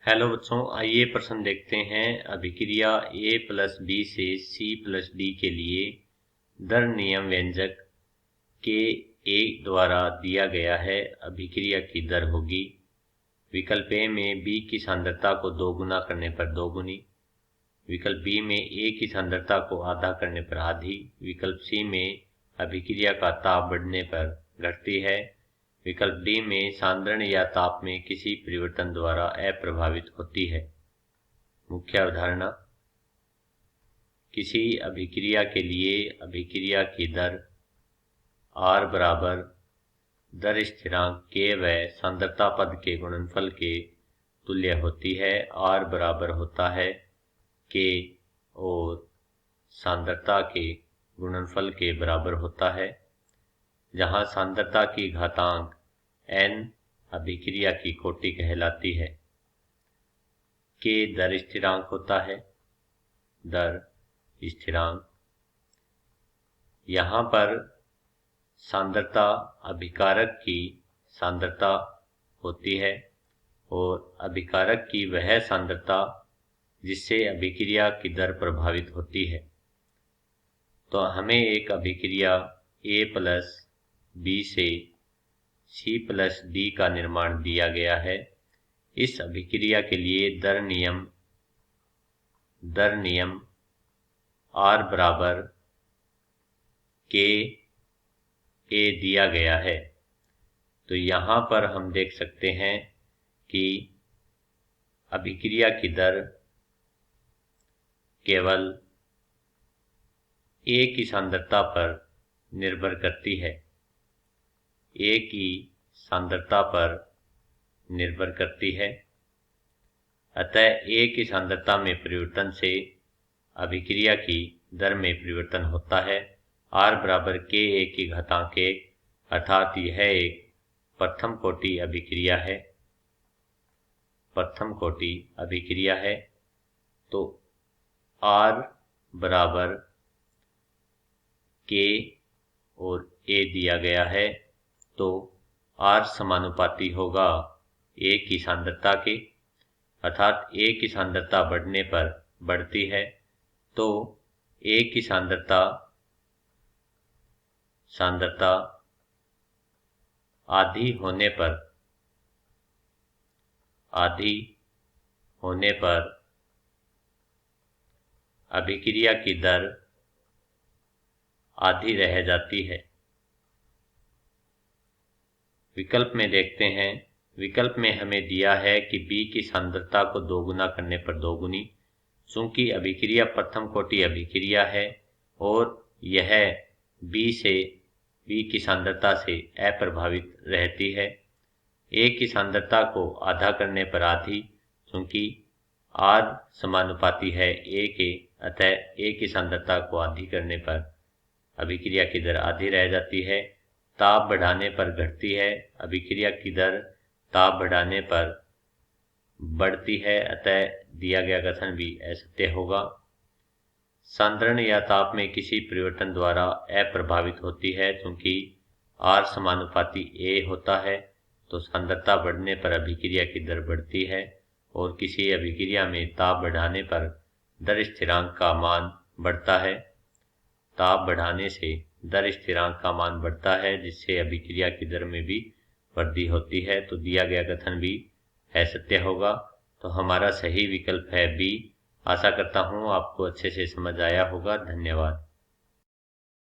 Hello बच्चों, आइए प्रश्न देखते हैं। अभिक्रिया A प्लस बी से C प्लस डी के लिए दर नियम व्यंजक के A द्वारा दिया गया है। अभिक्रिया की दर होगी। विकल्प ए में B की सांद्रता को 2 गुना करने पर 2 गुनी, विकल्प बी में A की सांद्रता को आधा करने पर आधी, विकल्प सी में अभिक्रिया का ताप बढ़ने पर घटती है, विकल्प डी में सांद्रण या ताप में किसी परिवर्तन द्वारा अप्रभावित होती है। मुख्य अवधारणा: किसी अभिक्रिया के लिए अभिक्रिया की दर R बराबर दर स्थिरांक K व सांद्रता पद के गुणनफल के तुल्य होती है। R बराबर होता है K और सांद्रता के गुणनफल के बराबर होता है, जहाँ सांद्रता की घातांक n अभिक्रिया की कोटि कहलाती है। K दर स्थिरांक होता है। दर स्थिरांक, यहाँ पर सांद्रता अभिकारक की सांद्रता होती है और अभिकारक की वह सांद्रता जिससे अभिक्रिया की दर प्रभावित होती है। तो हमें एक अभिक्रिया A प्लस बी से C प्लस डी का निर्माण दिया गया है। इस अभिक्रिया के लिए दर नियम R बराबर K A दिया गया है। तो यहाँ पर हम देख सकते हैं कि अभिक्रिया की दर केवल A की सांद्रता पर निर्भर करती है। A की सांद्रता पर निर्भर करती है। अतः A की सांद्रता में परिवर्तन से अभिक्रिया की दर में परिवर्तन होता है। R बराबर K A की घातांक 1, अर्थात यह एक प्रथम कोटि अभिक्रिया है। तो R बराबर K और A दिया गया है। तो R समानुपाती होगा A की सांद्रता के, अर्थात A की सांद्रता बढ़ने पर बढ़ती है। तो A की सांद्रता आधी होने पर अभिक्रिया की दर आधी रह जाती है। विकल्प में देखते हैं। विकल्प में हमें दिया है कि B की सांद्रता को 2 गुना करने पर 2 गुनी। चूंकि अभिक्रिया प्रथम कोटि अभिक्रिया है और यह B की सांद्रता से अप्रभावित रहती है। A की सांद्रता को आधा करने पर आधी, चूंकि R समानुपाती है A के, अतः A की सांद्रता को आधी करने पर अभिक्रिया की दर आधी रह जाती है। ताप बढ़ाने पर घटती है। अभिक्रिया की दर ताप बढ़ाने पर बढ़ती है, अतः दिया गया कथन भी असत्य होगा। सांद्रण या ताप में किसी परिवर्तन द्वारा अप्रभावित होती है, क्योंकि R समानुपाती A होता है। तो सांद्रता बढ़ने पर अभिक्रिया की दर बढ़ती है और किसी अभिक्रिया में ताप बढ़ाने पर दर स्थिरांक का मान बढ़ता है। ताप बढ़ाने से दर स्थिरांक का मान बढ़ता है, जिससे अभिक्रिया की दर में भी वृद्धि होती है। तो दिया गया कथन भी असत्य होगा। तो हमारा सही विकल्प है बी। आशा करता हूँ आपको अच्छे से समझ आया होगा। धन्यवाद।